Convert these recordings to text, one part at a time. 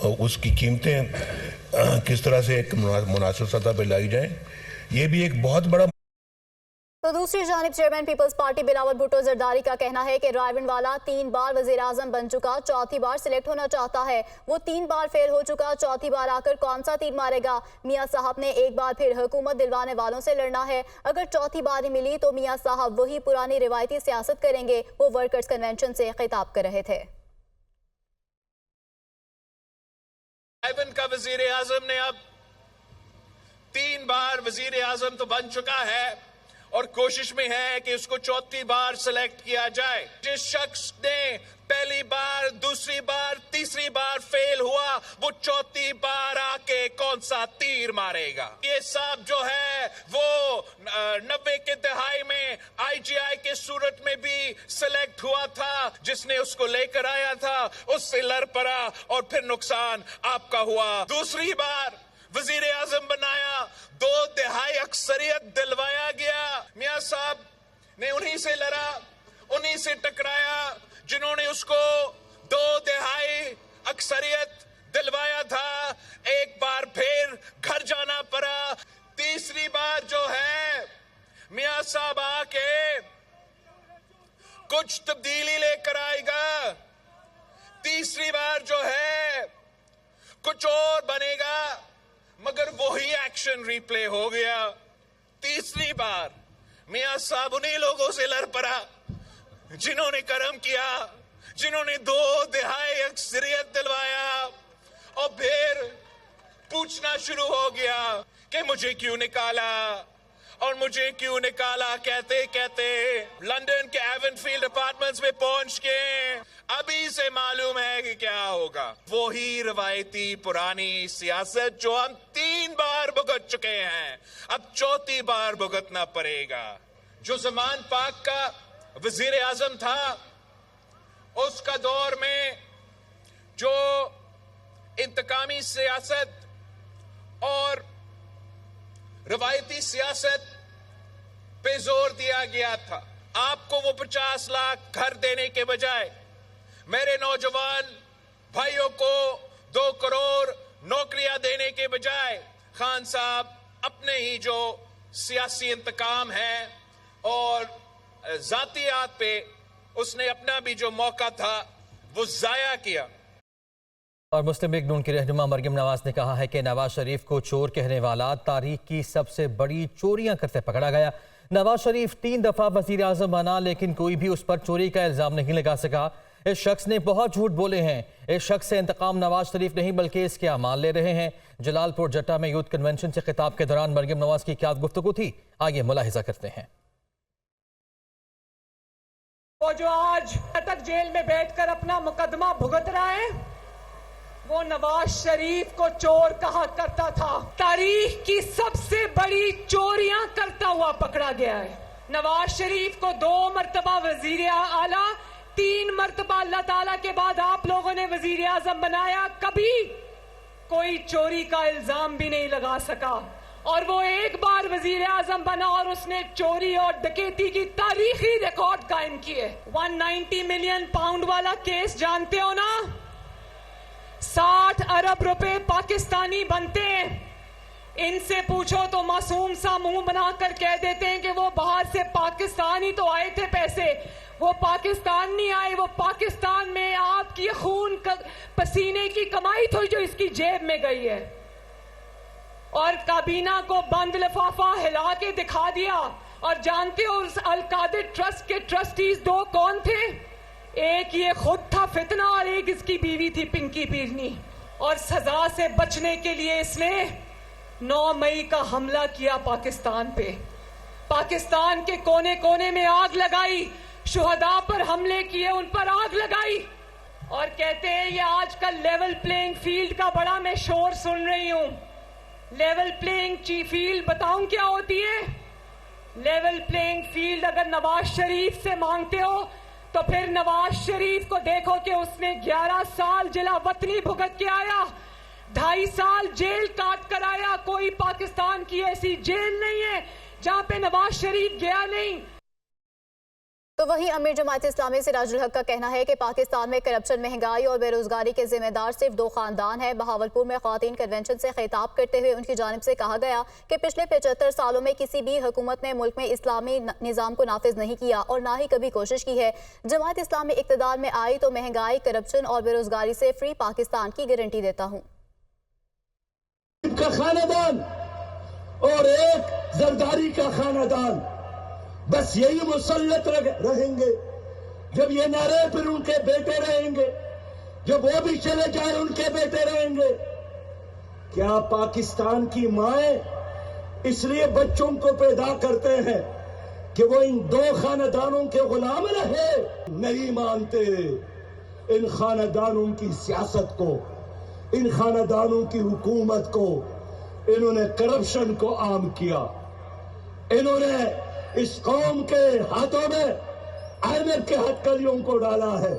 اس کی قیمتیں کس طرح سے ایک مناسب سطح پہ لائی جائیں، یہ بھی ایک بہت بڑا. تو دوسری جانب chairman Peoples Party Bilawal Bhutto Zardari کا کہنا ہے کہ رائیون والا 3 بار وزیر اعظم بن چکا، 4تھی بار سلیکٹ ہونا چاہتا ہے. وہ 3 بار فیل ہو چکا، 4تھی بار آ کر کون سا تیر مارے گا؟ میاں صاحب نے ایک بار پھر حکومت دلوانے والوں سے لڑنا ہے. اگر 4تھی بار ہی ملی تو میاں صاحب وہی پرانی روایتی سیاست کریں گے. وہ ورکرز کنونشن سے خطاب کر رہے تھے. رائیون کا وزیر اعظم نے اب 3 بار وزیر اعظم تو بن چکا ہے اور کوشش میں ہے کہ اس کو 4تھی بار سلیکٹ کیا جائے. جس شخص نے پہلی بار، دوسری بار، تیسری بار فیل ہوا، وہ 4تھی بار آ کے کون سا تیر مارے گا؟ یہ صاحب جو ہے وہ 90 کے دہائی میں IGI کے صورت میں بھی سلیکٹ ہوا تھا. جس نے اس کو لے کر آیا تھا اس سے لڑ پڑا اور پھر نقصان آپ کا ہوا. دوسری بار وزیر اعظم بنایا، 2 دہائی اکثریت دلوایا گیا. میاں صاحب نے انہی سے لڑا، انہی سے ٹکرایا جنہوں نے اس کو 2 دہائی اکثریت دلوایا تھا. ایک بار پھر گھر جانا پڑا. تیسری بار جو ہے میاں صاحب آ کے کچھ تبدیلی لے کر آئے گا. تیسری بار جو ہے کچھ اور بنے گا، مگر وہی ایکشن ریپلے ہو گیا. تیسری بار میاں صاحب انہی لوگوں سے لڑ پڑا جنہوں نے کرم کیا، جنہوں نے 2 دہائی اکثریت دلوایا، اور پھر پوچھنا شروع ہو گیا کہ مجھے کیوں نکالا اور مجھے کیوں نکالا. کہتے کہتے لندن کے ایون فیلڈ اپارٹمنٹس میں پہنچ کے ابھی سے معلوم ہے کہ کیا ہوگا. وہی روایتی پرانی سیاست جو ہم 3 بار بھگت چکے ہیں، اب 4تھی بار بھگتنا پڑے گا. جو زمان پاک کا وزیر اعظم تھا، اس کا دور میں جو انتقامی سیاست اور روایتی سیاست پہ زور دیا گیا تھا، آپ کو وہ 50 لاکھ گھر دینے کے بجائے میرے نوجوان بھائیوں کو 2 کروڑ نوکریاں دینے کے بجائے خان صاحب اپنے ہی جو سیاسی انتقام ہے اور ذاتیات پہ اس نے اپنا بھی جو موقع تھا وہ ضائع کیا. اور مسلم لیگ نون کی رہنما مریم نواز نے کہا ہے کہ نواز شریف کو چور کہنے والا تاریخ کی سب سے بڑی چوریاں کرتے پکڑا گیا. نواز شریف 3 دفعہ وزیر اعظم بنا لیکن کوئی بھی اس پر چوری کا الزام نہیں لگا سکا. اس شخص نے بہت جھوٹ بولے ہیں. اس شخص سے انتقام نواز شریف نہیں بلکہ اس کے اعمال لے رہے ہیں. جلال پور جٹا میں یوتھ کنونشن سے خطاب کے دوران مریم نواز کی کیا گفتگو تھی، آئیے ملاحظہ کرتے ہیں. وہ جو آج تک جیل میں بیٹھ کر اپنا مقدمہ بھگت رہا ہے، وہ نواز شریف کو چور کہا کرتا تھا. تاریخ کی سب سے بڑی چوریاں کرتا ہوا پکڑا گیا ہے. نواز شریف کو 2 مرتبہ وزیر اعلیٰ، 3 مرتبہ اللہ تعالیٰ کے بعد آپ لوگوں نے وزیر اعظم بنایا، کبھی کوئی چوری کا الزام بھی نہیں لگا سکا. اور وہ ایک بار وزیر اعظم بنا اور اس نے چوری اور ڈکیتی کی تاریخی ریکارڈ قائم کیے. 190 ملین پاؤنڈ والا کیس جانتے ہو نا؟ 60 ارب روپے پاکستانی بنتے ہیں. ان سے پوچھو تو معصوم سا منہ بنا کر کہہ دیتے ہیں کہ وہ باہر سے پاکستان ہی تو آئے تھے پیسے. وہ پاکستان نہیں آئے، وہ پاکستان میں آپ کی خون پسینے کی کمائی تھی جو اس کی جیب میں گئی ہے. اور کابینہ کو بند لفافہ ہلا کے دکھا دیا. اور جانتے ہو اس القادر ٹرسٹ کے ٹرسٹیز 2 کون تھے؟ ایک یہ خود تھا فتنہ اور ایک اس کی بیوی تھی پنکی پیرنی. اور سزا سے بچنے کے لیے اس نے 9 مئی کا حملہ کیا پاکستان پہ. پاکستان کے کونے کونے میں آگ لگائی، شہداء پر حملے کیے، ان پر آگ لگائی. اور کہتے ہیں یہ آج کل لیول پلینگ فیلڈ کا بڑا میں شور سن رہی ہوں. لیول پلینگ فیلڈ بتاؤں کیا ہوتی ہے؟ لیول پلینگ فیلڈ اگر نواز شریف سے مانگتے ہو تو پھر نواز شریف کو دیکھو کہ اس نے 11 سال جلا وطنی بھگت کے آیا، 2.5 سال جیل کاٹ کر آیا. کوئی پاکستان کی ایسی جیل نہیں ہے جہاں پہ نواز شریف گیا نہیں. تو وہیں امیر جماعت اسلامی سراج الحق کا کہنا ہے کہ پاکستان میں کرپشن، مہنگائی اور بے روزگاری کے ذمہ دار صرف 2 خاندان ہیں۔ بہاولپور میں خواتین کنونشن سے خطاب کرتے ہوئے ان کی جانب سے کہا گیا کہ پچھلے 75 سالوں میں کسی بھی حکومت نے ملک میں اسلامی نظام کو نافذ نہیں کیا اور نہ ہی کبھی کوشش کی ہے۔ جماعت اسلامی اقتدار میں آئی تو مہنگائی، کرپشن اور بے روزگاری سے فری پاکستان کی گارنٹی دیتا ہوں۔ کا خاندان اور ایک زرداری کا خاندان بس یہی مسلط رہیں گے۔ جب یہ نہ رہے پھر ان کے بیٹے رہیں گے، جب وہ بھی چلے جائیں ان کے بیٹے رہیں گے۔ کیا پاکستان کی مائیں اس لیے بچوں کو پیدا کرتے ہیں کہ وہ ان 2 خاندانوں کے غلام رہے؟ نہیں مانتے ان خاندانوں کی سیاست کو، ان خاندانوں کی حکومت کو۔ انہوں نے کرپشن کو عام کیا، انہوں نے اس قوم کے ہاتھوں میں IMF کے ہتھکڑیوں کو ڈالا ہے۔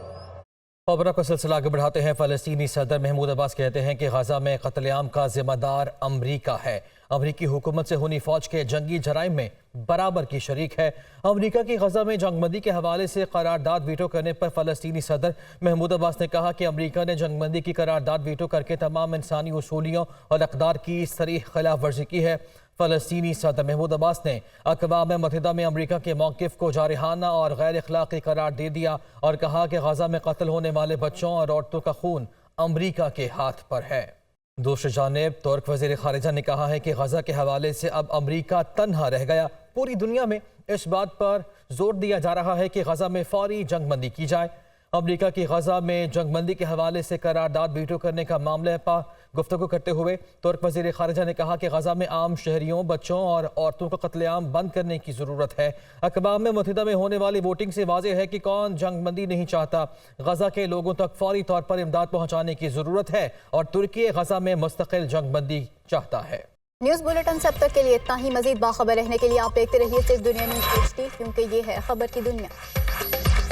خبروں کا سلسلہ آگے بڑھاتے ہیں۔ فلسطینی صدر محمود عباس کہتے ہیں کہ غزہ میں قتل عام کا ذمہ دار امریکہ ہے۔ امریکی حکومت سے ہونی فوج کے جنگی جرائم میں برابر کی شریک ہے۔ امریکہ کی غزہ میں جنگ بندی کے حوالے سے قرارداد ویٹو کرنے پر فلسطینی صدر محمود عباس نے کہا کہ امریکہ نے جنگ بندی کی قرارداد ویٹو کر کے تمام انسانی اصولیوں اور اقدار کی صریح خلاف ورزی کی ہے۔ فلسطینی صدر محمود عباس نے اقوام متحدہ میں امریکہ کے موقف کو جارحانہ اور غیر اخلاقی قرار دے دیا اور کہا کہ غزہ میں قتل ہونے والے بچوں اور عورتوں کا خون امریکہ کے ہاتھ پر ہے۔ دوسری جانب ترک وزیر خارجہ نے کہا ہے کہ غزہ کے حوالے سے اب امریکہ تنہا رہ گیا۔ پوری دنیا میں اس بات پر زور دیا جا رہا ہے کہ غزہ میں فوری جنگ بندی کی جائے۔ امریکہ کی غزہ میں جنگ بندی کے حوالے سے قرارداد ویٹو کرنے کا معاملہ پر گفتگو کرتے ہوئے ترک وزیر خارجہ نے کہا کہ غزہ میں عام شہریوں، بچوں اور عورتوں کا قتل عام بند کرنے کی ضرورت ہے۔ اقوام متحدہ میں ہونے والی ووٹنگ سے واضح ہے کہ کون جنگ بندی نہیں چاہتا۔ غزہ کے لوگوں تک فوری طور پر امداد پہنچانے کی ضرورت ہے اور ترکی غزہ میں مستقل جنگ بندی چاہتا ہے۔ نیوز بلیٹن سے اب تک کے لیے اتنا ہی۔ مزید باخبر رہنے کے لیے آپ دیکھتے رہیے صرف دنیا نیوز HD، کیونکہ یہ ہے خبر کی دنیا۔